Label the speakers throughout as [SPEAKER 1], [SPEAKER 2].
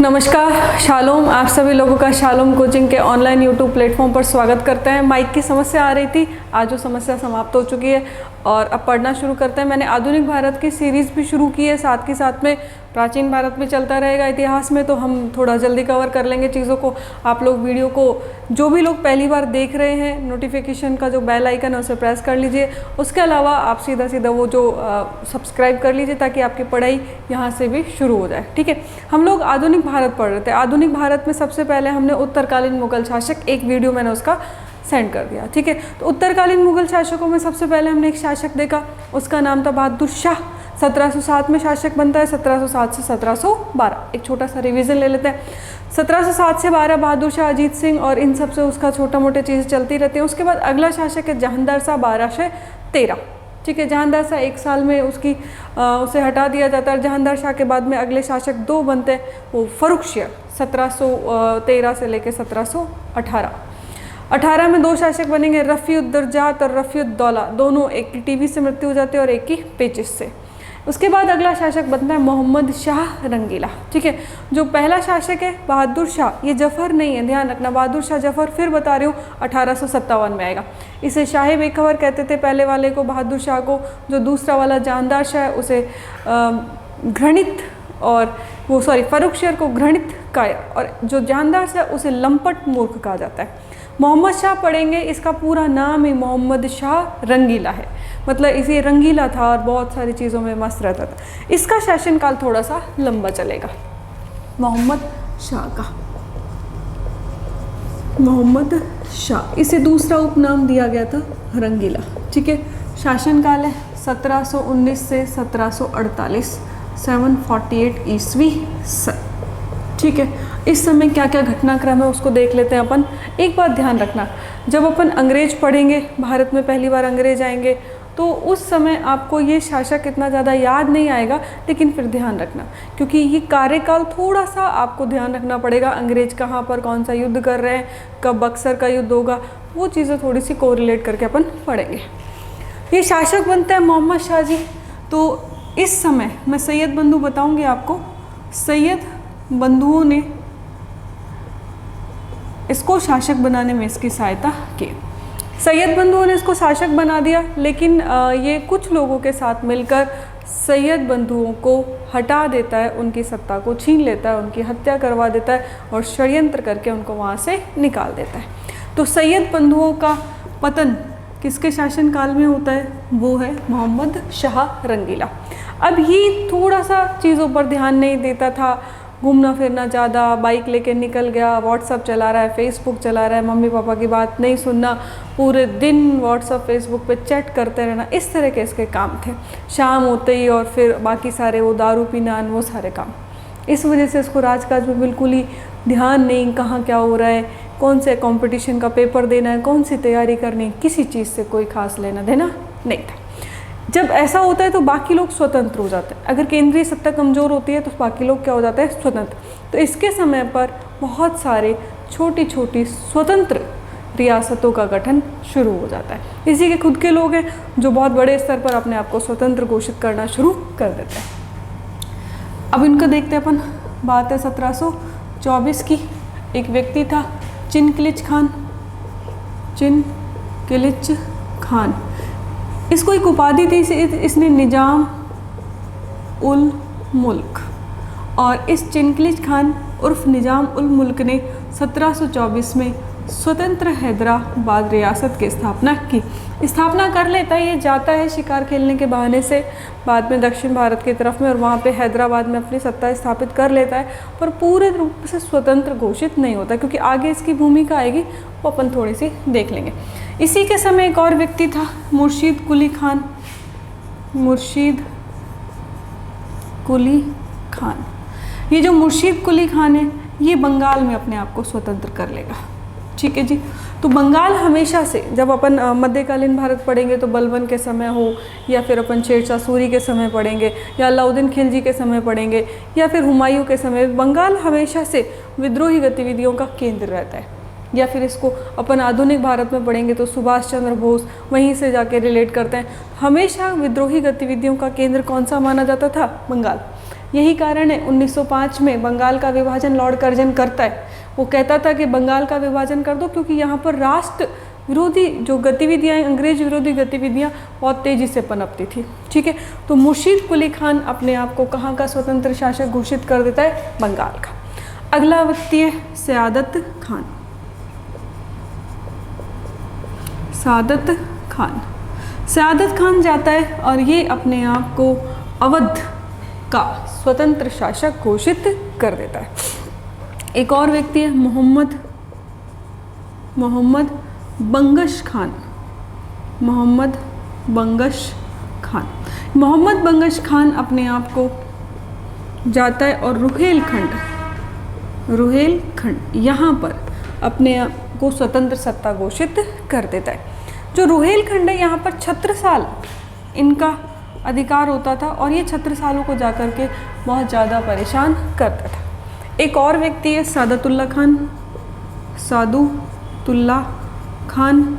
[SPEAKER 1] नमस्कार, शालोम। आप सभी लोगों का शालोम कोचिंग के ऑनलाइन यूट्यूब प्लेटफॉर्म पर स्वागत करते हैं। माइक की समस्या आ रही थी, आज वो समस्या समाप्त हो चुकी है और अब पढ़ना शुरू करते हैं। मैंने आधुनिक भारत की सीरीज़ भी शुरू की है, साथ के साथ में प्राचीन भारत भी चलता रहेगा। इतिहास में तो हम थोड़ा जल्दी कवर कर लेंगे चीज़ों को। आप लोग वीडियो को, जो भी लोग पहली बार देख रहे हैं, नोटिफिकेशन का जो बेल आइकन है उसे प्रेस कर लीजिए। उसके अलावा आप सीधा सीधा वो जो सब्सक्राइब कर लीजिए ताकि आपकी पढ़ाई यहाँ से भी शुरू हो जाए। ठीक है, हम लोग आधुनिक भारत पढ़ रहे थे। आधुनिक भारत में सबसे पहले हमने उत्तरकालीन मुगल शासक, एक वीडियो मैंने उसका सेंड कर दिया। ठीक है, तो उत्तरकालीन मुगल शासकों में सबसे पहले हमने एक शासक देखा, उसका नाम था बहादुर शाह। 1707 में शासक बनता है, 1707 से 1712। एक छोटा सा रिवीजन ले लेते हैं। 1707 से 12 बहादुर शाह, अजीत सिंह और इन सब से उसका छोटा मोटे चीज़ें चलती रहती हैं। उसके बाद अगला शासक है जहांदार शाह, 12 से 13। ठीक है, जहांदार शाह एक साल में उसे हटा दिया जाता है। जहांदार शाह के बाद में अगले शासक दो बनते हैं, वो फर्रुखशियर, 1713 से लेकर 1718। 18 में दो शासक बनेंगे, रफ़ी-उद-दरजात और रफ़ी-उद-दौला। दोनों, एक की टीबी से मृत्यु हो जाती है और एक की पेचिश से। उसके बाद अगला शासक बनता है मोहम्मद शाह रंगीला। ठीक है, जो पहला शासक है बहादुर शाह, ये जफ़र नहीं है, ध्यान रखना। बहादुर शाह जफ़र फिर बता रही हूँ 1857 में आएगा। इसे शाह बेखबर कहते थे पहले वाले को, बहादुर शाह को। जो दूसरा वाला जहांदार शाह है उसे घृणित, और वो फर्रुखशियर को घृणित काया, और जो जहांदार शाह उसे लंपट मूर्ख कहा जाता है। मोहम्मद शाह पढ़ेंगे, इसका पूरा नाम ही मोहम्मद शाह रंगीला है, मतलब इसे रंगीला था और बहुत सारी चीज़ों में मस्त रहता था। इसका शासनकाल थोड़ा सा लंबा चलेगा। मोहम्मद शाह का, मोहम्मद शाह, इसे दूसरा उपनाम दिया गया था रंगीला। ठीक है, शासनकाल है 1719 से 1748, 748 ईस्वी सन। ठीक है, इस समय क्या क्या घटनाक्रम है उसको देख लेते हैं अपन। एक बात ध्यान रखना, जब अपन अंग्रेज पढ़ेंगे, भारत में पहली बार अंग्रेज आएंगे, तो उस समय आपको ये शासक इतना ज़्यादा याद नहीं आएगा, लेकिन फिर ध्यान रखना, क्योंकि ये कार्यकाल थोड़ा सा आपको ध्यान रखना पड़ेगा। अंग्रेज कहाँ पर कौन सा युद्ध कर रहे हैं, कब बक्सर का युद्ध होगा, वो चीज़ें थोड़ी सी कोरिलेट करके अपन पढ़ेंगे। ये शासक बनता है मोहम्मद शाह जी। तो इस समय मैं सैयद बंधु बताऊँगी आपको। सैयद बंधुओं ने इसको शासक बनाने में इसकी सहायता की। सैयद बंधुओं ने इसको शासक बना दिया, लेकिन ये कुछ लोगों के साथ मिलकर सैयद बंधुओं को हटा देता है, उनकी सत्ता को छीन लेता है, उनकी हत्या करवा देता है और षड्यंत्र करके उनको वहाँ से निकाल देता है। तो सैयद बंधुओं का पतन किसके शासनकाल में होता है? वो है मोहम्मद शाह रंगीला। अब ये थोड़ा सा चीज़ों पर ध्यान नहीं देता था, घूमना फिरना ज़्यादा, बाइक लेके निकल गया, व्हाट्सअप चला रहा है, फेसबुक चला रहा है, मम्मी पापा की बात नहीं सुनना, पूरे दिन व्हाट्सअप फेसबुक पे चैट करते रहना, इस तरह के इसके काम थे। शाम होते ही और फिर बाकी सारे वो दारू पीना, वो सारे काम। इस वजह से इसको राजकाज में बिल्कुल ही ध्यान नहीं, कहाँ क्या हो रहा है, कौन से कंपटीशन का पेपर देना है, कौन सी तैयारी करनी है, किसी चीज़ से कोई खास लेना देना नहीं था। जब ऐसा होता है तो बाकी लोग स्वतंत्र हो जाते हैं। अगर केंद्रीय सत्ता कमज़ोर होती है तो बाकी लोग क्या हो जाते हैं? स्वतंत्र। तो इसके समय पर बहुत सारे छोटी छोटी स्वतंत्र रियासतों का गठन शुरू हो जाता है। इसी के खुद के लोग हैं जो बहुत बड़े स्तर पर अपने आप को स्वतंत्र घोषित करना शुरू कर देते हैं। अब इनका देखते हैं अपन। बात है 1724 की। एक व्यक्ति था चिनकिलिच खान, चिनकिलिच खान। इसको एक उपाधि थी, इसने निजाम उल मुल्क, और इस चिनकिलिच खान उर्फ निजाम उल मुल्क ने 1724 में स्वतंत्र हैदराबाद रियासत की स्थापना की। स्थापना कर लेता है, ये जाता है शिकार खेलने के बहाने से बाद में दक्षिण भारत की तरफ में, और वहाँ पे हैदराबाद में अपनी सत्ता स्थापित कर लेता है, पर पूरे रूप से स्वतंत्र घोषित नहीं होता, क्योंकि आगे इसकी भूमिका आएगी, वो अपन थोड़ी सी देख लेंगे। इसी के समय एक और व्यक्ति था, मुर्शीद कुली खान। मुर्शीद कुली खान, ये जो मुर्शीद कुली खान है, ये बंगाल में अपने आप को स्वतंत्र कर लेगा। ठीक है जी। तो बंगाल हमेशा से, जब अपन मध्यकालीन भारत पढ़ेंगे तो बलबन के समय हो, या फिर अपन शेरशाह सूरी के समय पढ़ेंगे, या अलाउद्दीन खिलजी के समय पढ़ेंगे, या फिर हुमायूं के समय, बंगाल हमेशा से विद्रोही गतिविधियों का केंद्र रहता है। या फिर इसको अपन आधुनिक भारत में पढ़ेंगे तो सुभाष चंद्र बोस, वहीं से जाके रिलेट करते हैं। हमेशा विद्रोही गतिविधियों का केंद्र कौन सा माना जाता था? बंगाल। यही कारण है 1905 में बंगाल का विभाजन लॉर्ड कर्जन करता है। वो कहता था कि बंगाल का विभाजन कर दो, क्योंकि यहाँ पर राष्ट्र विरोधी जो गतिविधियाँ, अंग्रेज विरोधी गतिविधियाँ बहुत तेज़ी से पनपती थी। ठीक है, तो मुर्शीद कुली खान अपने आप को कहाँ का स्वतंत्र शासक घोषित कर देता है? बंगाल का। अगला व्यक्ति है सआदत खान। सआदत खान, सआदत खान जाता है और ये अपने आप को अवध का स्वतंत्र शासक घोषित कर देता है। एक और व्यक्ति है मोहम्मद बंगश खान। मोहम्मद बंगश खान, मोहम्मद बंगश खान अपने आप को जाता है और रुहेलखंड यहाँ पर अपने आप को स्वतंत्र सत्ता घोषित कर देता है। जो रुहेलखंड है यहाँ पर छत्रसाल इनका अधिकार होता था और ये छत्रसालों को जाकर के बहुत ज़्यादा परेशान करता था। एक और व्यक्ति है सादतुल्ला खान,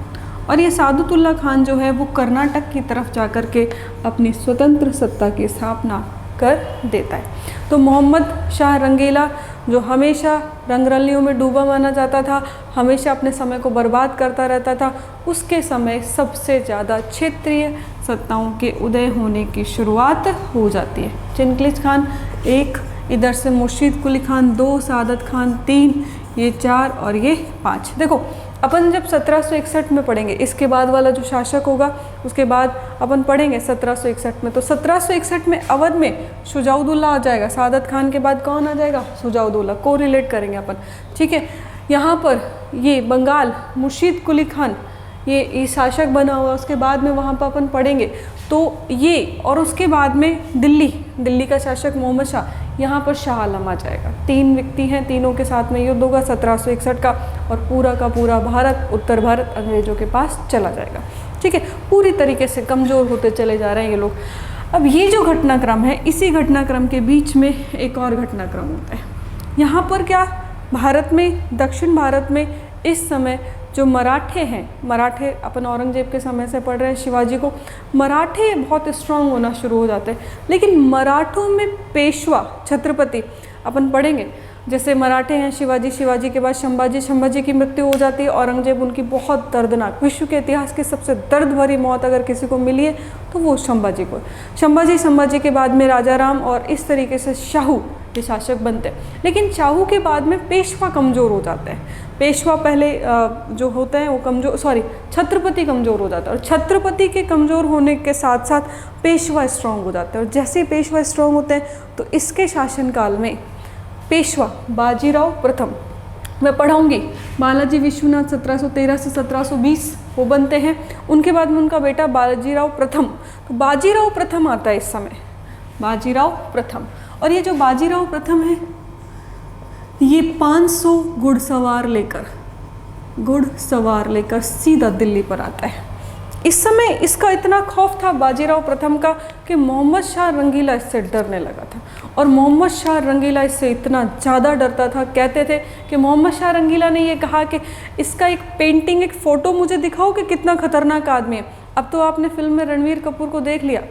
[SPEAKER 1] और ये सादतुल्ला खान जो है वो कर्नाटक की तरफ जाकर के अपनी स्वतंत्र सत्ता की स्थापना कर देता है। तो मोहम्मद शाह रंगीला जो हमेशा रंगरलियों में डूबा माना जाता था, हमेशा अपने समय को बर्बाद करता रहता था, उसके समय सबसे ज़्यादा क्षेत्रीय सत्ताओं के उदय होने की शुरुआत हो जाती है। चिनक्लिज खान 1, इधर से मुर्शीद कुली खान 2, सआदत खान 3, ये 4 और ये 5। देखो अपन जब 1761 में पढ़ेंगे, इसके बाद वाला जो शासक होगा उसके बाद अपन पढ़ेंगे 1761 में, तो 1761 में अवध में शुजाउद्दौला आ जाएगा। सआदत खान के बाद कौन आ जाएगा? शुजाउद्दौला, को रिलेट करेंगे अपन। ठीक है, यहाँ पर ये बंगाल मुर्शीद कुली खान ये शासक बना हुआ, उसके बाद में वहाँ पर अपन पढ़ेंगे तो ये, और उसके बाद में दिल्ली का शासक मोहम्मद शाह, यहाँ पर शाह आलम आ जाएगा। 3 व्यक्ति हैं, तीनों के साथ में युद्ध होगा 1761 का, और पूरा का पूरा भारत, उत्तर भारत अंग्रेजों के पास चला जाएगा। ठीक है, पूरी तरीके से कमज़ोर होते चले जा रहे हैं ये लोग। अब ये जो घटनाक्रम है, इसी घटनाक्रम के बीच में एक और घटनाक्रम होता है। यहाँ पर क्या, भारत में, दक्षिण भारत में इस समय जो मराठे हैं, मराठे अपन औरंगजेब के समय से पढ़ रहे हैं, शिवाजी को, मराठे बहुत स्ट्रांग होना शुरू हो जाते हैं। लेकिन मराठों में पेशवा छत्रपति अपन पढ़ेंगे, जैसे मराठे हैं शिवाजी के बाद संभाजी की मृत्यु हो जाती है, औरंगजेब उनकी बहुत दर्दनाक, विश्व के इतिहास की सबसे दर्द भरी मौत अगर किसी को मिली है तो वो संभाजी को। संभाजी के बाद में राजा राम और इस तरीके से शाहू ये शासक बनते हैं। लेकिन शाहू के बाद में पेशवा कमज़ोर हो जाते हैं। पेशवा पहले जो होते हैं वो छत्रपति कमज़ोर हो जाता है, और छत्रपति के कमज़ोर होने के साथ साथ पेशवा स्ट्रांग हो जाते हैं, और जैसे ही पेशवा स्ट्रांग होते हैं तो इसके शासनकाल में पेशवा बाजीराव प्रथम, मैं पढ़ाऊँगी, बालाजी विश्वनाथ 1713 से 1720 वो बनते हैं। उनके बाद में उनका बेटा बाजीराव प्रथम, तो बाजीराव प्रथम आता है इस समय, बाजीराव प्रथम। और ये जो बाजीराव प्रथम है ये 500 घुड़सवार लेकर सीधा दिल्ली पर आता है। इस समय इसका इतना खौफ था बाजीराव प्रथम का कि मोहम्मद शाह रंगीला इससे डरने लगा था, और मोहम्मद शाह रंगीला इससे इतना ज़्यादा डरता था, कहते थे कि मोहम्मद शाह रंगीला ने ये कहा कि इसका एक पेंटिंग, एक फ़ोटो मुझे दिखाओ कि कितना खतरनाक आदमी है। अब तो आपने फिल्म में रणवीर कपूर को देख लिया,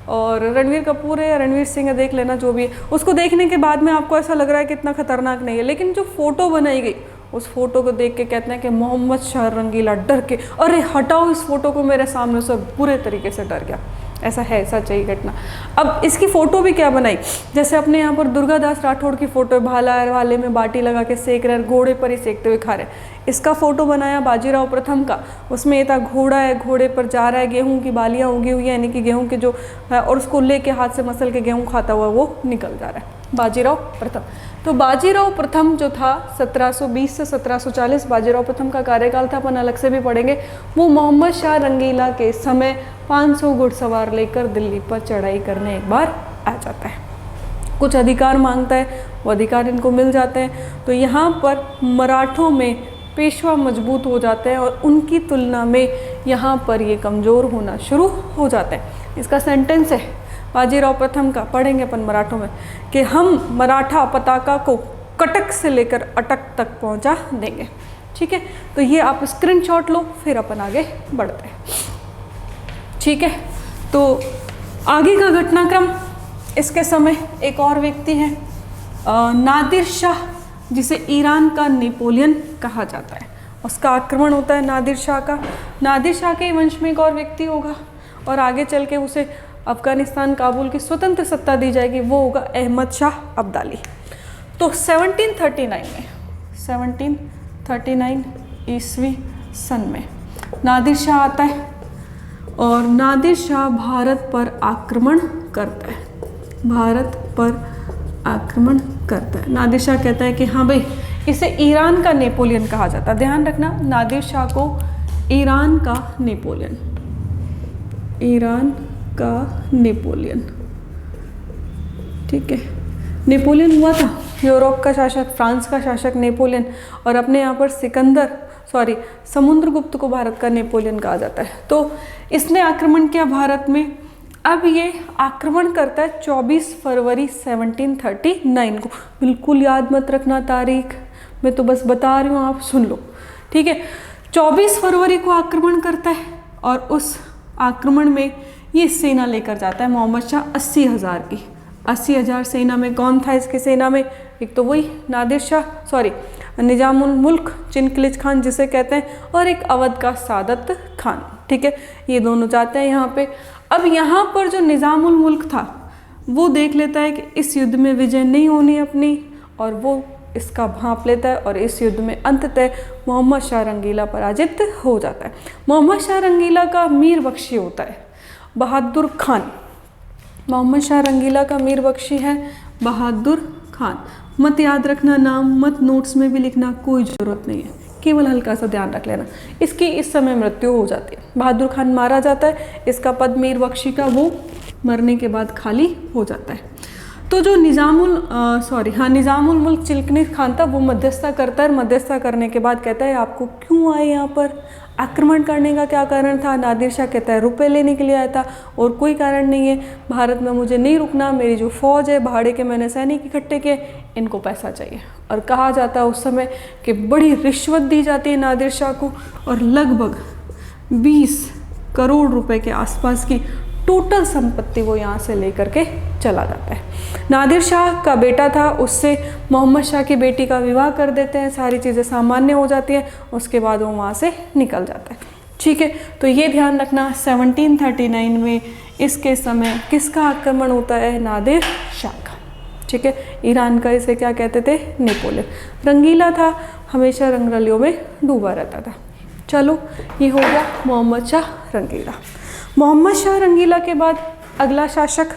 [SPEAKER 1] और रणवीर कपूर है या रणवीर सिंह है, देख लेना जो भी है, उसको देखने के बाद में आपको ऐसा लग रहा है कि इतना खतरनाक नहीं है। लेकिन जो फ़ोटो बनाई गई, उस फोटो को देख के कहते हैं कि मोहम्मद शाह रंगीला डर के, अरे हटाओ इस फोटो को मेरे सामने से, बुरे तरीके से डर गया। ऐसा है, सच्चाई घटना। अब इसकी फ़ोटो भी क्या बनाई, जैसे अपने यहाँ पर दुर्गादास राठौड़ की फ़ोटो, भाले में बाटी लगा के सेक रहे, घोड़े पर ही सेकते हुए खा रहे। इसका फ़ोटो बनाया बाजीराव प्रथम का, उसमें ये था घोड़ा है, घोड़े पर जा रहा है, गेहूं की बालियाँ उगी हुई है, यानी कि गेहूं के जो है, और उसको लेके हाथ से मसल के गेहूं खाता हुआ वो निकल जा रहा है, बाजीराव प्रथम। तो बाजीराव प्रथम जो था 1720 से 1740 बाजीराव प्रथम का कार्यकाल था, अपन अलग से भी पढ़ेंगे। वो मोहम्मद शाह रंगीला के समय 500 घुड़सवार लेकर दिल्ली पर चढ़ाई करने एक बार आ जाता है। कुछ अधिकार मांगता है, वो अधिकार इनको मिल जाते हैं। तो यहाँ पर मराठों में पेशवा मजबूत हो जाते हैं, और उनकी तुलना में यहाँ पर ये कमज़ोर होना शुरू हो जाते हैं। इसका सेंटेंस है बाजीराव प्रथम का, पढ़ेंगे अपन मराठों में, कि हम मराठा पताका को कटक से लेकर अटक तक पहुंचा देंगे। ठीक है, तो ये आप स्क्रीनशॉट लो, फिर अपन आगे बढ़ते हैं। ठीक है, तो आगे का घटनाक्रम इसके समय एक और व्यक्ति है नादिर शाह, जिसे ईरान का नेपोलियन कहा जाता है। उसका आक्रमण होता है नादिर शाह का। नादिर शाह के वंश में एक और व्यक्ति होगा और आगे चल के उसे अफगानिस्तान काबुल की स्वतंत्र सत्ता दी जाएगी, वो होगा अहमद शाह अब्दाली। तो 1739 ईस्वी सन में नादिर शाह आता है और नादिर शाह भारत पर आक्रमण करता है। भारत पर आक्रमण करता है। नादिर शाह कहता है कि हाँ भाई, इसे ईरान का नेपोलियन कहा जाता है। ध्यान रखना, नादिर शाह को ईरान का नेपोलियन, ईरान का नेपोलियन, ठीक है। नेपोलियन हुआ था यूरोप का शासक, फ्रांस का शासक नेपोलियन, और अपने यहाँ पर समुद्रगुप्त को भारत का नेपोलियन कहा जाता है। तो इसने आक्रमण किया भारत में। अब ये आक्रमण करता है 24 फरवरी 1739 को। बिल्कुल याद मत रखना तारीख, मैं तो बस बता रही हूँ, आप सुन लो, ठीक है। 24 फरवरी को आक्रमण करता है और उस आक्रमण में ये सेना लेकर जाता है मोहम्मद शाह 80,000 की। 80,000 सेना में कौन था इसकी सेना में? एक तो वही नादिर शाह, निजामुल मुल्क चिनकिलिज खान जिसे कहते हैं, और एक अवध का सादत खान, ठीक है। ये दोनों जाते हैं यहाँ पे। अब यहाँ पर जो निजामुल मुल्क था वो देख लेता है कि इस युद्ध में विजय नहीं होनी अपनी, और वो इसका भांप लेता है और इस युद्ध में अंततः मोहम्मद शाह रंगीला पराजित हो जाता है। मोहम्मद शाह रंगीला का मीर बख्शी होता है बहादुर खान। मोहम्मद शाह रंगीला का मीर बख्शी है बहादुर खान। मत याद रखना नाम, मत नोट्स में भी लिखना, कोई ज़रूरत नहीं है, केवल हल्का सा ध्यान रख लेना। इसकी इस समय मृत्यु हो जाती है। बहादुर खान मारा जाता है, इसका पद मीर बख्शी का वो मरने के बाद खाली हो जाता है। तो जो निजामुल मुल्क चिनकिलिज खान था वो मध्यस्थता करता है। मध्यस्थता करने के बाद कहता है आपको क्यों आए यहाँ पर, आक्रमण करने का क्या कारण था? नादिर शाह कहता है रुपए लेने के लिए आया था और कोई कारण नहीं है, भारत में मुझे नहीं रुकना, मेरी जो फौज है भाड़े के मैंने सैनिक इकट्ठे किए, इनको पैसा चाहिए। और कहा जाता है उस समय कि बड़ी रिश्वत दी जाती है नादिर शाह को और लगभग 20 करोड़ रुपए के आसपास की टोटल संपत्ति वो यहाँ से लेकर के चला जाता है। नादिर शाह का बेटा था, उससे मोहम्मद शाह की बेटी का विवाह कर देते हैं, सारी चीज़ें सामान्य हो जाती हैं, उसके बाद वो वहाँ से निकल जाता है, ठीक है। तो ये ध्यान रखना 1739 में इसके समय किसका आक्रमण होता है? नादिर शाह का, ठीक है। ईरान का इसे क्या कहते थे? नेपोलियन। रंगीला था, हमेशा रंगरलियों में डूबा रहता था। चलो, ये हो गया मोहम्मद शाह रंगीला। मोहम्मद शाह रंगीला के बाद अगला शासक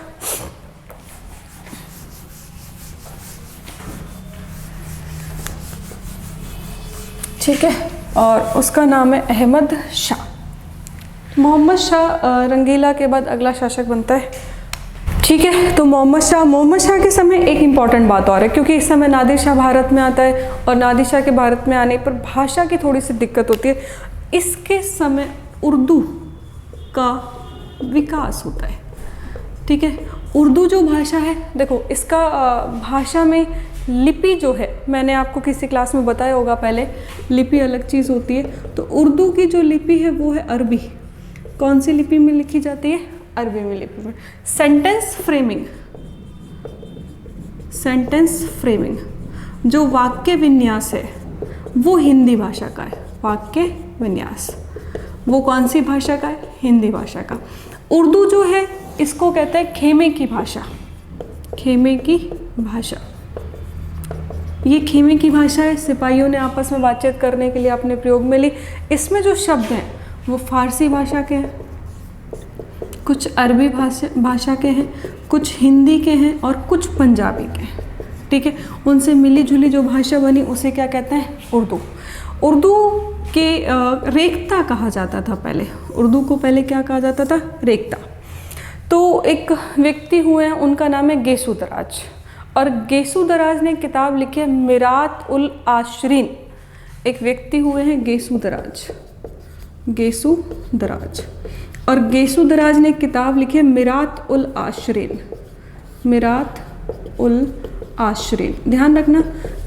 [SPEAKER 1] ठीक है, और उसका नाम है अहमद शाह। मोहम्मद शाह रंगीला के बाद अगला शासक बनता है, ठीक है। तो मोहम्मद शाह के समय एक इम्पॉर्टेंट बात और है, क्योंकि इस समय नादिर शाह भारत में आता है और नादिर शाह के भारत में आने पर भाषा की थोड़ी सी दिक्कत होती है। इसके समय उर्दू का विकास होता है, ठीक है। उर्दू जो भाषा है, देखो इसका भाषा में लिपि जो है, मैंने आपको किसी क्लास में बताया होगा पहले, लिपि अलग चीज़ होती है। तो उर्दू की जो लिपि है वो है अरबी। कौन सी लिपि में लिखी जाती है? अरबी में लिपि में। सेंटेंस फ्रेमिंग जो वाक्य विन्यास है वो हिंदी भाषा का है। वाक्य विन्यास वो कौन सी भाषा का है? हिंदी भाषा का। उर्दू जो है इसको कहते हैं खेमे की भाषा। खेमे की भाषा, ये खेमे की भाषा है, सिपाहियों ने आपस में बातचीत करने के लिए अपने प्रयोग में ली। इसमें जो शब्द हैं वो फारसी भाषा के हैं, कुछ अरबी भाषा के हैं, कुछ हिंदी के हैं और कुछ पंजाबी के हैं, ठीक है। उनसे मिली जुली जो भाषा बनी उसे क्या कहते हैं? उर्दू। उर्दू के रेख्ता कहा जाता था पहले। उर्दू को पहले क्या कहा जाता था? रेख्ता। तो एक व्यक्ति हुए हैं, उनका नाम है गेसू दराज, और गेसू दराज ने किताब लिखी है मिरात उल आशरीन। एक व्यक्ति हुए हैं गेसू दराज, और गेसू दराज ने किताब लिखी है मिरात उल आशरीन। ध्यान रखना,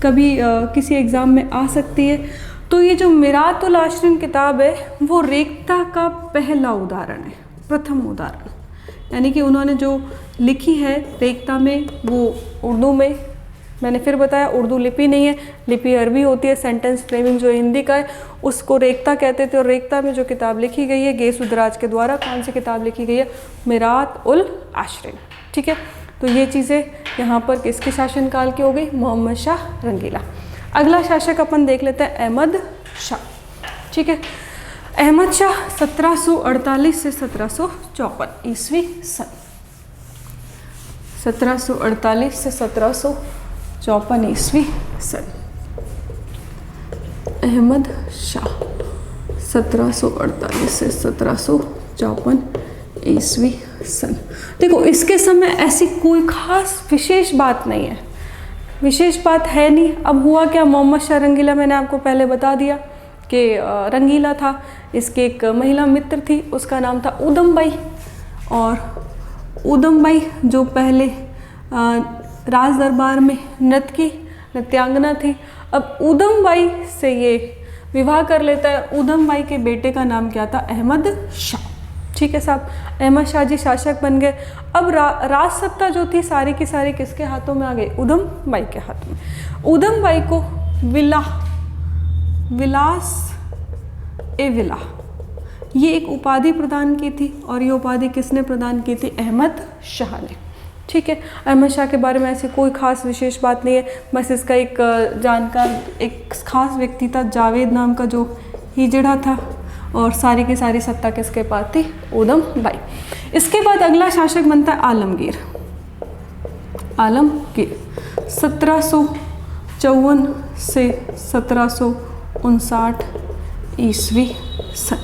[SPEAKER 1] कभी किसी एग्ज़ाम में आ सकती है। तो ये जो मिरात उल आशरीन किताब है वो रेख्ता का पहला उदाहरण है, प्रथम उदाहरण। यानी कि उन्होंने जो लिखी है रेख्ता में वो उर्दू में, मैंने फिर बताया उर्दू लिपि नहीं है, लिपि अरबी होती है। सेंटेंस फ्रेमिंग जो हिंदी का है उसको रेख्ता कहते थे। और रेख्ता में जो किताब लिखी गई है गैस उदराज के द्वारा, कौन सी किताब लिखी गई है? मिरात उल आशरीन। ठीक है, तो ये चीज़ें यहाँ पर किसके शासनकाल की हो गई? मोहम्मद शाह रंगीला। अगला शासक अपन देख लेते हैं अहमद शाह। ठीक है, अहमद शाह 1748 से 1754 ईस्वी सन। 1748 से 1754 ईस्वी सन। अहमद शाह 1748 से 1754 ईस्वी सन। देखो इसके समय ऐसी कोई खास विशेष बात नहीं है, विशेष बात है नहीं। अब हुआ क्या, मोहम्मद शाह रंगीला मैंने आपको पहले बता दिया कि रंगीला था, इसके एक महिला मित्र थी, उसका नाम था ऊधम बाई। और ऊधम बाई जो पहले राज दरबार में नृत्यांगना थी। अब ऊधम बाई से ये विवाह कर लेता है। ऊधम बाई के बेटे का नाम क्या था? अहमद शाह। ठीक है साहब, अहमद शाह जी शासक बन गए। अब राज सत्ता जो थी सारी की सारी किसके हाथों में आ गई? ऊधम बाई के हाथ में। ऊधम बाई को विलास ए विला ये एक उपाधि प्रदान की थी। और ये उपाधि किसने प्रदान की थी? अहमद शाह ने। ठीक है, अहमद शाह के बारे में ऐसी कोई खास विशेष बात नहीं है, बस इसका एक जानकार एक खास व्यक्ति था जावेद नाम का जो हिजड़ा था। और सारी की सारी सत्ता किसके पास थी? ऊधम बाई। इसके बाद अगला शासक बनता है आलमगीर। आलमगीर 1754 से 1759 ईस्वी सन।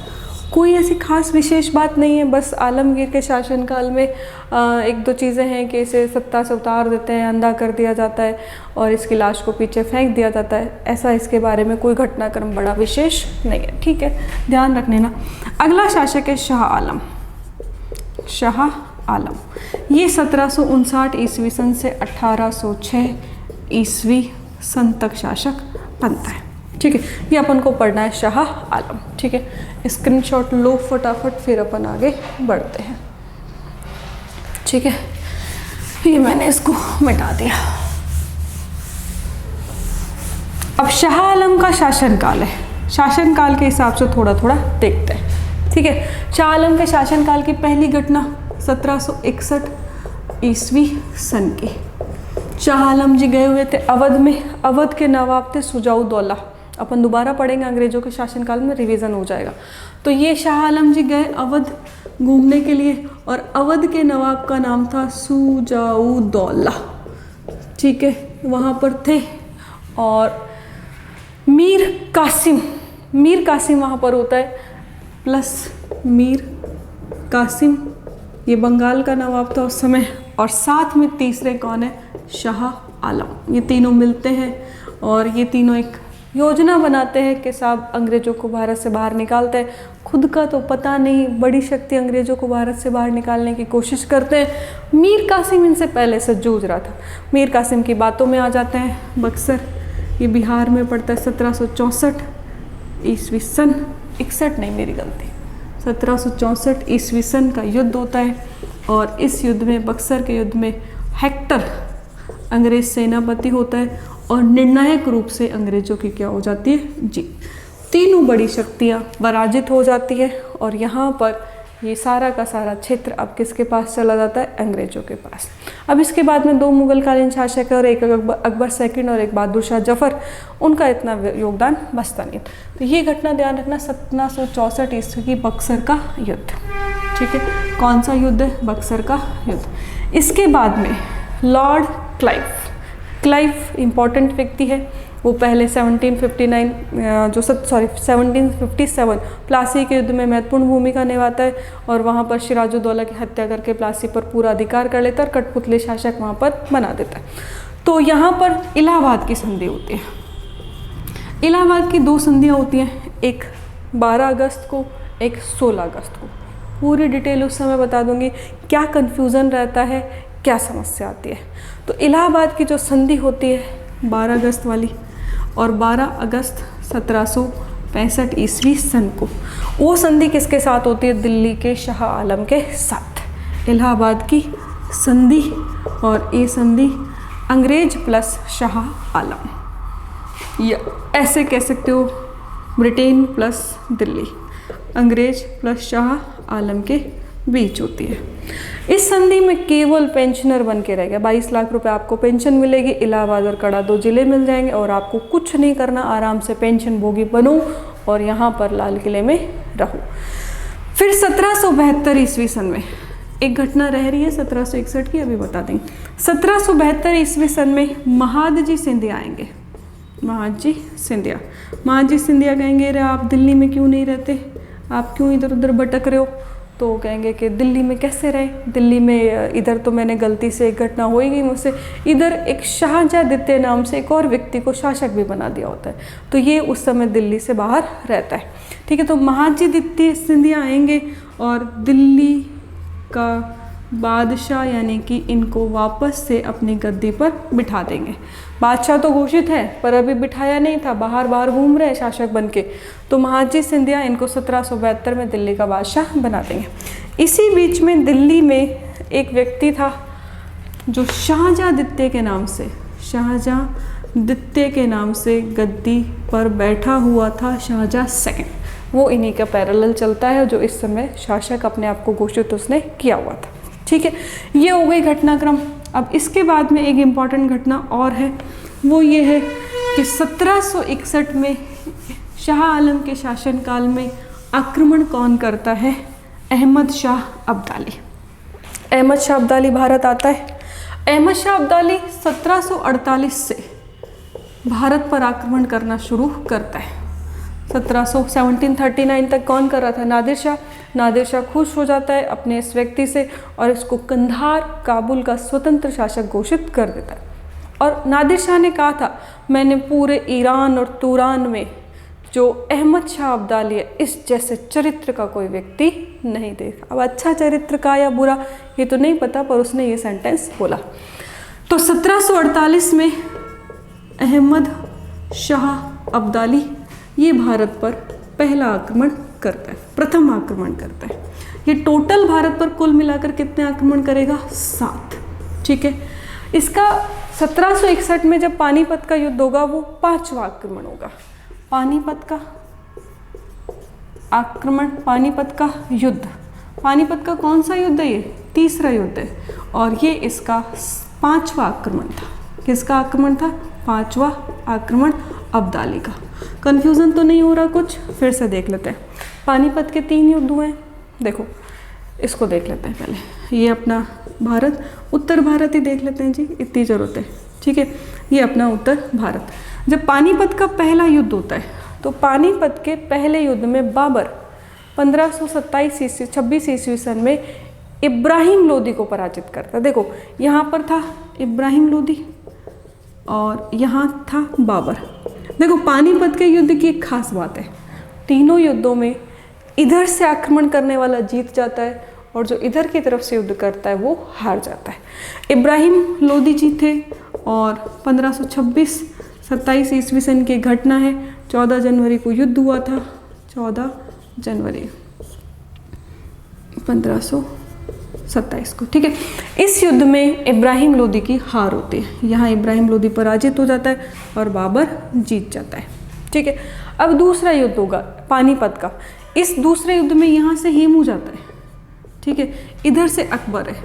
[SPEAKER 1] कोई ऐसी खास विशेष बात नहीं है, बस आलमगीर के शासनकाल में एक दो चीज़ें हैं कि इसे सत्ता से उतार देते हैं, अंधा कर दिया जाता है और इसकी लाश को पीछे फेंक दिया जाता है। ऐसा इसके बारे में कोई घटनाक्रम बड़ा विशेष नहीं है। ठीक है, ध्यान रखने ना। अगला शासक है शाह आलम। शाह आलम ये 1759 ईस्वी सन से 1806 ईस्वी सन तक शासक बनता है। ठीक है, ये अपन को पढ़ना है शाह आलम। ठीक है, स्क्रीनशॉट लो फटाफट, फिर अपन आगे बढ़ते हैं। ठीक है, ये मैंने इसको मिटा दिया। अब शाह आलम का शासनकाल है, शासनकाल के हिसाब से थोड़ा थोड़ा देखते हैं। ठीक है, शाह आलम के शासनकाल की पहली घटना 1761 ईस्वी सन की। शाह आलम जी गए हुए थे अवध में। अवध के नवाब थे सुजाउद्दौला। अपन दोबारा पढ़ेंगे, अंग्रेजों के शासनकाल में रिवीजन हो जाएगा। तो ये शाह आलम जी गए अवध घूमने के लिए और अवध के नवाब का नाम था सुजाउद्दौला। ठीक है, वहाँ पर थे। और मीर कासिम वहाँ पर होता है, प्लस मीर कासिम ये बंगाल का नवाब था उस समय। और साथ में तीसरे कौन है? शाह आलम। ये तीनों मिलते हैं और ये तीनों एक योजना बनाते हैं कि साहब अंग्रेज़ों को भारत से बाहर निकालते हैं। खुद का तो पता नहीं, बड़ी शक्ति अंग्रेज़ों को भारत से बाहर निकालने की कोशिश करते हैं। मीर कासिम इनसे पहले से जूझ रहा था। मीर कासिम की बातों में आ जाते हैं। बक्सर ये बिहार में पड़ता है। 1764 ईस्वी सन, 61 नहीं मेरी गलती, 1764 ईस्वी सन का युद्ध होता है। और इस युद्ध में, बक्सर के युद्ध में हेक्टर अंग्रेज सेनापति होता है और निर्णायक रूप से अंग्रेजों की क्या हो जाती है? जीत। तीनों बड़ी शक्तियाँ पराजित हो जाती है और यहाँ पर ये सारा का सारा क्षेत्र अब किसके पास चला जाता है? अंग्रेजों के पास। अब इसके बाद में दो मुगलकालीन शासक है और एक अकबर सेकंड और एक बहादुर शाह जफर। उनका इतना योगदान बचता नहीं। तो ये घटना ध्यान रखना, 1764 ईस्वी की बक्सर का युद्ध। ठीक है, कौन सा युद्ध है? बक्सर का युद्ध। इसके बाद में लॉर्ड क्लाइव इंपॉर्टेंट व्यक्ति है। वो पहले 1757 प्लासी के युद्ध में महत्वपूर्ण भूमिका निभाता है और वहाँ पर सिराजुद्दौला की हत्या करके प्लासी पर पूरा अधिकार कर लेता है और कठपुतली शासक वहाँ पर बना देता है। तो यहाँ पर इलाहाबाद की संधि होती है। इलाहाबाद की दो संधियाँ होती हैं, एक 12 अगस्त को, एक 16 अगस्त को। पूरी डिटेल उस समय बता दूंगी, क्या कन्फ्यूज़न रहता है, क्या समस्या आती है। तो इलाहाबाद की जो संधि होती है 12 अगस्त वाली और 12 अगस्त 1765 ईस्वी सन को, वो संधि किसके साथ होती है? दिल्ली के शाह आलम के साथ। इलाहाबाद की संधि, और ये संधि अंग्रेज प्लस शाह आलम, या ऐसे कह सकते हो ब्रिटेन प्लस दिल्ली, अंग्रेज प्लस शाह आलम के बीच होती है। इस संधि में केवल पेंशनर बन के रह गया। 22 लाख रुपए आपको पेंशन मिलेगी, इलाहाबाद और कड़ा 2 जिले मिल जाएंगे, और आपको कुछ नहीं करना, आराम से पेंशन भोगी बनो और यहाँ पर लाल किले में रहो। फिर 1772 ईस्वी सन में एक घटना रह रही है 1761 की, अभी बता देंगे। 1772 ईस्वी सन में महादजी सिंधिया आएंगे। महादजी सिंधिया कहेंगे, अरे आप दिल्ली में क्यों नहीं रहते, आप क्यों इधर उधर भटक रहे हो? तो कहेंगे कि दिल्ली में कैसे रहे, दिल्ली में इधर तो मैंने गलती से एक घटना हो ही गई मुझसे, इधर एक शाहजहाँ द्वितीय नाम से एक और व्यक्ति को शासक भी बना दिया होता है, तो ये उस समय दिल्ली से बाहर रहता है। ठीक है, तो महादजी द्वितीय सिंधिया आएंगे और दिल्ली का बादशाह यानी कि इनको वापस से अपनी गद्दी पर बिठा देंगे। बादशाह तो घोषित है पर अभी बिठाया नहीं था, बाहर बाहर घूम रहे शासक बन के, तो महादजी सिंधिया इनको 1772 में दिल्ली का बादशाह बना देंगे। इसी बीच में दिल्ली में एक व्यक्ति था जो शाहजहाँ द्वितीय के नाम से गद्दी पर बैठा हुआ था, शाहजहाँ सेकंड, वो इन्हीं का पैरेलल चलता है, जो इस समय शासक अपने आप को घोषित उसने किया हुआ था। ठीक है, ये हो गई घटनाक्रम। अब इसके बाद में एक इम्पॉर्टेंट घटना और है, वो ये है कि 1761 में शाह आलम के शासनकाल में आक्रमण कौन करता है? अहमद शाह अब्दाली। अहमद शाह अब्दाली भारत आता है। अहमद शाह अब्दाली 1748 से भारत पर आक्रमण करना शुरू करता है। 1739 तक कौन कर रहा था? नादिर शाह। नादिर शाह खुश हो जाता है अपने इस व्यक्ति से और इसको कंधार, काबुल का स्वतंत्र शासक घोषित कर देता है। और नादिर शाह ने कहा था, मैंने पूरे ईरान और तुरान में जो अहमद शाह अब्दाली है, इस जैसे चरित्र का कोई व्यक्ति नहीं देखा। अब अच्छा चरित्र का या बुरा ये तो नहीं पता, पर उसने ये सेंटेंस बोला। तो 1748 में अहमद शाह अब्दाली ये भारत पर पहला आक्रमण करता है, प्रथम आक्रमण करता है। ये टोटल भारत पर कुल मिलाकर कितने आक्रमण करेगा? 7। ठीक है, इसका 1761 में जब पानीपत का युद्ध होगा वो 5वां आक्रमण होगा। पानीपत का आक्रमण, पानीपत का युद्ध, पानीपत का कौन सा युद्ध है? ये 3रा युद्ध है, और ये इसका 5वां आक्रमण था। किसका आक्रमण था? 5वां आक्रमण अब्दाली का। कंफ्यूजन तो नहीं हो रहा कुछ? फिर से देख लेते हैं। पानीपत के 3 युद्ध हुए हैं, देखो इसको देख लेते हैं पहले। ये अपना भारत, उत्तर भारत ही देख लेते हैं जी, इतनी ज़रूरत है। ठीक है, ये अपना उत्तर भारत। जब पानीपत का पहला युद्ध होता है तो पानीपत के पहले युद्ध में बाबर 1526 ईस्वी सन में इब्राहिम लोदी को पराजित करता है। देखो यहाँ पर था इब्राहिम लोदी और यहाँ था बाबर। देखो पानीपत के युद्ध की एक खास बात है, तीनों युद्धों में इधर से आक्रमण करने वाला जीत जाता है और जो इधर की तरफ से युद्ध करता है वो हार जाता है। इब्राहिम लोदी जी थे और 1526-27 ईस्वी सन की घटना है। 14 जनवरी को युद्ध हुआ था, 14 जनवरी 1527 को। ठीक है, इस युद्ध में इब्राहिम लोदी की हार होती है। यहाँ इब्राहिम लोदी पराजित हो जाता है और बाबर जीत जाता है। ठीक है, अब दूसरा युद्ध होगा पानीपत का। इस दूसरे युद्ध में यहाँ से हेमू जाता है। ठीक है, इधर से अकबर है,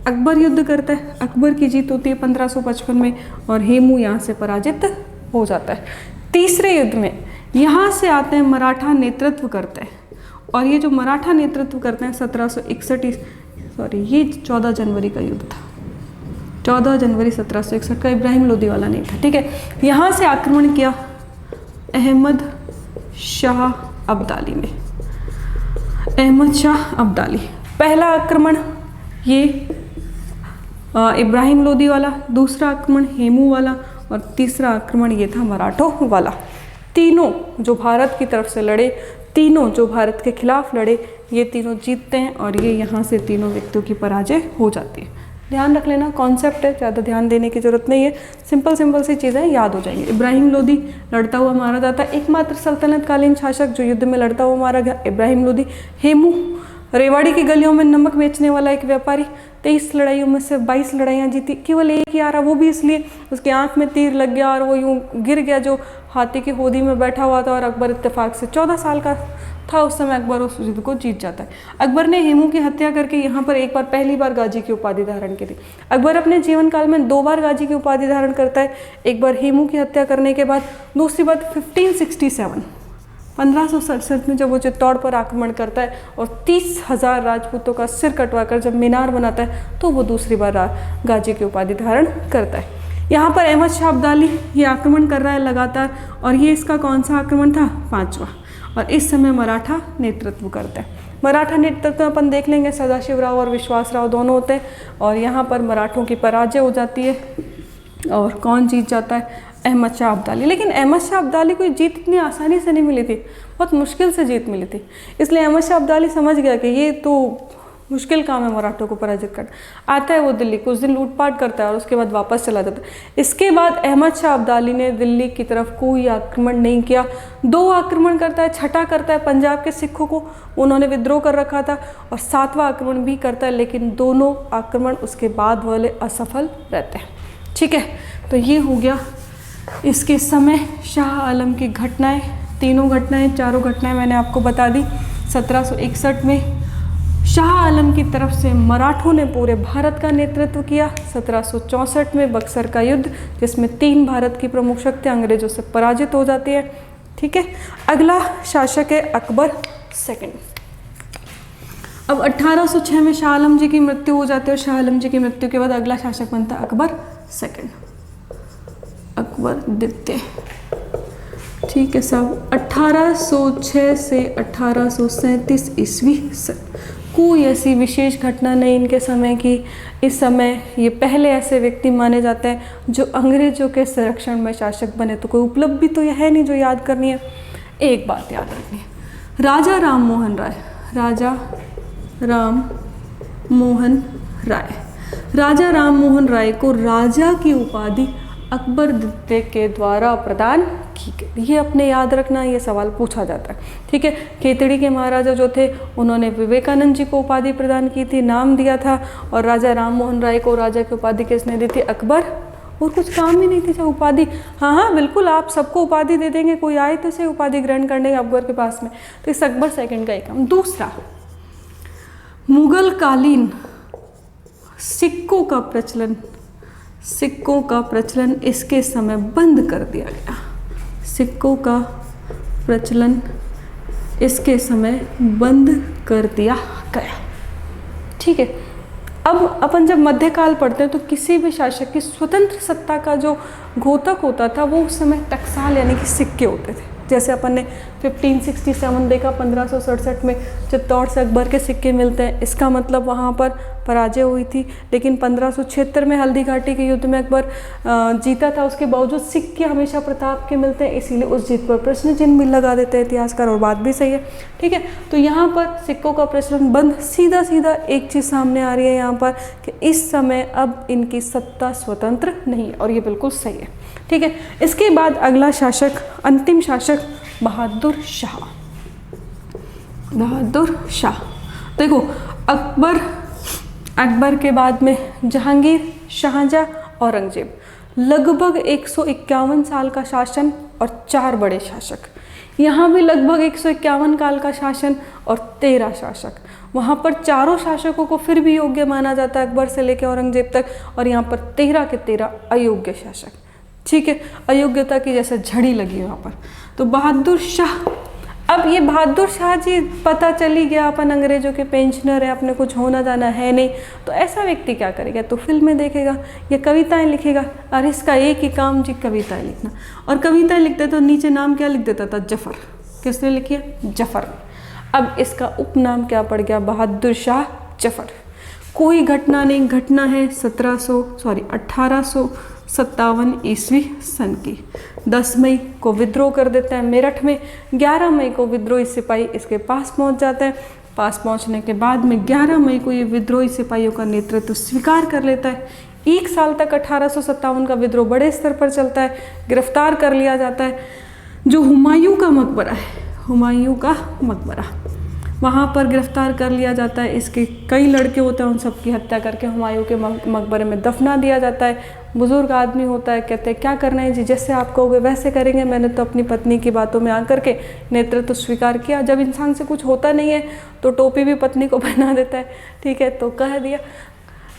[SPEAKER 1] अकबर युद्ध करता है, अकबर की जीत होती है 1555 में और हेमू यहाँ से पराजित हो जाता है। तीसरे युद्ध में यहाँ से आते हैं मराठा नेतृत्व करते हैं और ये जो मराठा नेतृत्व करते हैं 14 जनवरी का युद्ध था। 14 जनवरी 1761 का, इब्राहिम लोदी वाला नहीं था। ठीक है, यहाँ से आक्रमण किया अहमद शाह अब्दाली ने। अहमद शाह अब्दाली, पहला आक्रमण ये इब्राहिम लोदी वाला, दूसरा आक्रमण हेमू वाला और तीसरा आक्रमण ये था मराठों वाला। तीनों जो भारत की तरफ से लड़े, तीनों जो भारत के खिलाफ लड़े, ये तीनों जीतते हैं और ये यहाँ से तीनों व्यक्तियों की पराजय हो जाती है। ध्यान रख लेना, कॉन्सेप्ट है, ज़्यादा ध्यान देने की जरूरत नहीं है, सिंपल सी चीज़ें याद हो जाएंगी। इब्राहिम लोदी लड़ता हुआ मारा जाता है, एकमात्र सल्तनतकालीन शासक जो युद्ध में लड़ता हुआ मारा गया इब्राहिम लोदी। हेमू रेवाड़ी की गलियों में नमक बेचने वाला एक व्यापारी, 23 लड़ाइयों में से 22 लड़ाइयाँ जीती, केवल एक ही हारा, वो भी इसलिए उसकी आंख में तीर लग गया और वो यूँ गिर गया जो हाथी की होदी में बैठा हुआ था। और अकबर इत्तेफाक से 14 साल का था उस समय, अकबर उस युद्ध को जीत जाता है। अकबर ने हेमू की हत्या करके यहाँ पर एक बार, पहली बार गाजी की उपाधि धारण की थी। अकबर अपने जीवन काल में 2 बार गाजी की उपाधि धारण करता है, एक बार हेमू की हत्या करने के बाद, दूसरी बार 1567 में जब वो चित्तौड़ पर आक्रमण करता है और 30,000 राजपूतों का सिर कटवाकर जब मीनार बनाता है, तो वो दूसरी बार गाजी की उपाधि धारण करता है। यहाँ पर अहमद शाह अब्दाली ये आक्रमण कर रहा है लगातार, और ये इसका कौन सा आक्रमण था? 5वां। और इस समय मराठा नेतृत्व करता है। मराठा नेतृत्व में अपन देख लेंगे सदाशिवराव और विश्वासराव दोनों होते हैं, और यहाँ पर मराठों की पराजय हो जाती है। और कौन जीत जाता है? अहमद शाह अब्दाली। लेकिन अहमद शाह अब्दाली को जीत इतनी आसानी से नहीं मिली थी, बहुत मुश्किल से जीत मिली थी। इसलिए अहमद शाह अब्दाली समझ गया कि ये तो मुश्किल काम है मराठों को पराजित करना। आता है वो दिल्ली, कुछ दिन लूटपाट करता है और उसके बाद वापस चला जाता है। इसके बाद अहमद शाह अब्दाली ने दिल्ली की तरफ कोई आक्रमण नहीं किया। 2 आक्रमण करता है, छठा करता है पंजाब के सिखों को, उन्होंने विद्रोह कर रखा था, और 7वां आक्रमण भी करता है, लेकिन दोनों आक्रमण उसके बाद वाले असफल रहते हैं। ठीक है, तो ये हो गया इसके समय शाह आलम की घटनाएं। तीनों घटनाएं, चारों घटनाएं मैंने आपको बता दी। 1761 में शाह आलम की तरफ से मराठों ने पूरे भारत का नेतृत्व किया। 1764 में बक्सर का युद्ध, जिसमें 3 भारत की प्रमुख शक्तियाँ अंग्रेजों से पराजित हो जाती है। ठीक है, अगला शासक है अकबर सेकंड। अब 1806 में शाह आलम जी की मृत्यु हो जाती है, और शाह आलम जी की मृत्यु के बाद अगला शासक बनता है अकबर सेकंड, अकबर द्वितीय। ठीक है साहब, 1806 से 1837 ईस्वी कोई ऐसी विशेष घटना नहीं इनके समय की। इस समय ये पहले ऐसे व्यक्ति माने जाते हैं जो अंग्रेजों के संरक्षण में शासक बने। तो कोई उपलब्धि तो यह है नहीं जो याद करनी है। एक बात याद रखनी है, राजा राम मोहन राय, राजा राम मोहन राय, राजा राम मोहन राय को राजा की उपाधि अकबर द्वितीय के द्वारा प्रदान की गई। ये अपने याद रखना, ये सवाल पूछा जाता है। ठीक है, खेतड़ी के महाराजा जो थे उन्होंने विवेकानंद जी को उपाधि प्रदान की थी, नाम दिया था, और राजा राम मोहन राय को राजा की उपाधि किसने दी थी? अकबर। और कुछ काम ही नहीं थी जो उपाधि। हाँ, बिल्कुल आप सबको उपाधि दे देंगे, कोई आए तो से उपाधि ग्रहण करने अकबर के पास में। तो इस अकबर सेकंड का एक काम। दूसरा, मुगल कालीन सिक्कों का प्रचलन इसके समय बंद कर दिया गया। सिक्कों का प्रचलन इसके समय बंद कर दिया गया। ठीक है, अब अपन जब मध्यकाल पढ़ते हैं तो किसी भी शासक की स्वतंत्र सत्ता का जो घोतक होता था वो उस समय टकसाल यानी कि सिक्के होते थे। जैसे अपन ने 1567 देखा, 1567 में चित्तौड़ से अकबर के सिक्के मिलते हैं, इसका मतलब वहाँ पर पराजय हुई थी। लेकिन 1576 में हल्दी घाटी के युद्ध में अकबर जीता था, उसके बावजूद सिक्के हमेशा प्रताप के मिलते हैं, इसीलिए उस जीत पर प्रश्न चिन्ह भी लगा देते हैं इतिहासकार, और बात भी सही है। ठीक है, तो यहाँ पर सिक्कों का प्रचलन बंद। सीधा सीधा एक चीज़ सामने आ रही है यहाँ पर कि इस समय अब इनकी सत्ता स्वतंत्र नहीं है, और ये बिल्कुल सही है। ठीक है, इसके बाद अगला शासक, अंतिम शासक बहादुर शाह। बहादुर शाह, देखो अकबर के बाद में जहांगीर, शाहजहां, औरंगजेब, लगभग 151 साल का शासन और 4 बड़े शासक। यहाँ भी लगभग 151 काल का शासन और 13 शासक। वहाँ पर चारों शासकों को फिर भी योग्य माना जाता है अकबर से लेकर औरंगजेब तक, और यहाँ पर 13 के 13 अयोग्य शासक। ठीक है, अयोग्यता की जैसे झड़ी लगी वहाँ पर। तो बहादुर शाह, अब ये बहादुर शाह जी पता चली गया अपन अंग्रेजों के पेंशनर है, अपने कुछ होना जाना है नहीं, तो ऐसा व्यक्ति क्या करेगा? तो फिल्में देखेगा या कविताएं लिखेगा। और इसका एक ही काम जी, कविताएं लिखना। और कविताएं लिखते तो नीचे नाम क्या लिख देता था? जफर। किसने लिखी है? जफर। अब इसका उपनाम क्या पड़ गया? बहादुर शाह जफर। कोई घटना नहीं, घटना है 1857 ईस्वी सन की। 10 मई को विद्रोह कर देता है मेरठ में। 11 मई को विद्रोही सिपाही इसके पास पहुंच जाता है। पास पहुंचने के बाद में 11 मई को ये विद्रोही सिपाहियों का नेतृत्व स्वीकार कर लेता है। 1 साल तक 1857 का विद्रोह बड़े स्तर पर चलता है। गिरफ्तार कर लिया जाता है जो हुमायूं का मकबरा है, हुमायूं का मकबरा। वहाँ पर गिरफ्तार कर लिया जाता है। इसके कई लड़के होते हैं, उन सब की हत्या करके हुमायूं के मकबरे में दफना दिया जाता है। बुजुर्ग आदमी होता है, कहते हैं क्या करना है जी, जैसे आप कहोगे वैसे करेंगे। मैंने तो अपनी पत्नी की बातों में आकर के नेतृत्व स्वीकार किया। जब इंसान से कुछ होता नहीं है तो टोपी भी पत्नी को पहना देता है, ठीक है, तो कह दिया।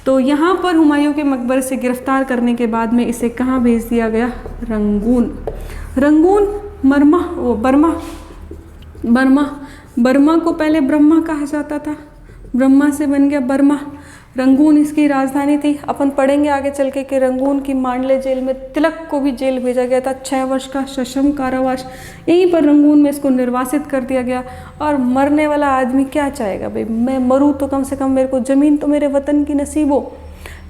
[SPEAKER 1] तो यहाँ पर हुमायूं के मकबरे से गिरफ्तार करने के बाद में इसे कहाँ भेज दिया गया? रंगून। रंगून बर्मा को पहले ब्रह्मा कहा जाता था, ब्रह्मा से बन गया बर्मा। रंगून इसकी राजधानी थी। अपन पढ़ेंगे आगे चल के कि रंगून की मांडले जेल में तिलक को भी जेल भेजा गया था। 6 वर्ष का सश्रम कारावास यहीं पर रंगून में इसको निर्वासित कर दिया गया। और मरने वाला आदमी क्या चाहेगा भाई, मैं मरूँ तो कम से कम मेरे को ज़मीन तो मेरे वतन की नसीब हो।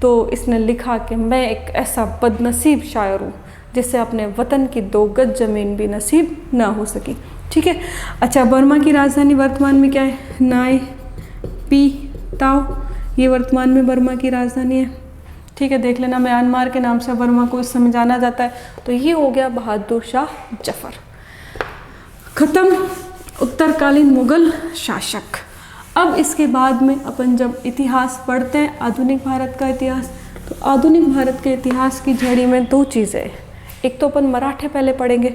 [SPEAKER 1] तो इसने लिखा कि मैं एक ऐसा बदनसीब शायर हूँ जिससे अपने वतन की 2 गज ज़मीन भी नसीब ना हो सकी, ठीक है। अच्छा, बर्मा की राजधानी वर्तमान में क्या है? नाई पी ताओ, ये वर्तमान में बर्मा की राजधानी है, ठीक है। देख लेना, म्यांमार के नाम से बर्मा को इस समय जाना जाता है। तो ये हो गया बहादुर शाह जफर। खत्म उत्तरकालीन मुगल शासक। अब इसके बाद में अपन जब इतिहास पढ़ते हैं, आधुनिक भारत का इतिहास, तो आधुनिक भारत के इतिहास की झड़ी में 2 चीज़ें हैं। एक तो अपन मराठे पहले पढ़ेंगे,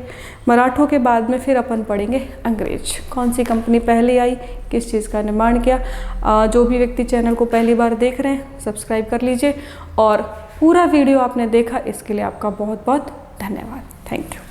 [SPEAKER 1] मराठों के बाद में फिर अपन पढ़ेंगे अंग्रेज। कौन सी कंपनी पहले आई, किस चीज़ का निर्माण किया। जो भी व्यक्ति चैनल को पहली बार देख रहे हैं सब्सक्राइब कर लीजिए, और पूरा वीडियो आपने देखा इसके लिए आपका बहुत बहुत धन्यवाद। Thank you.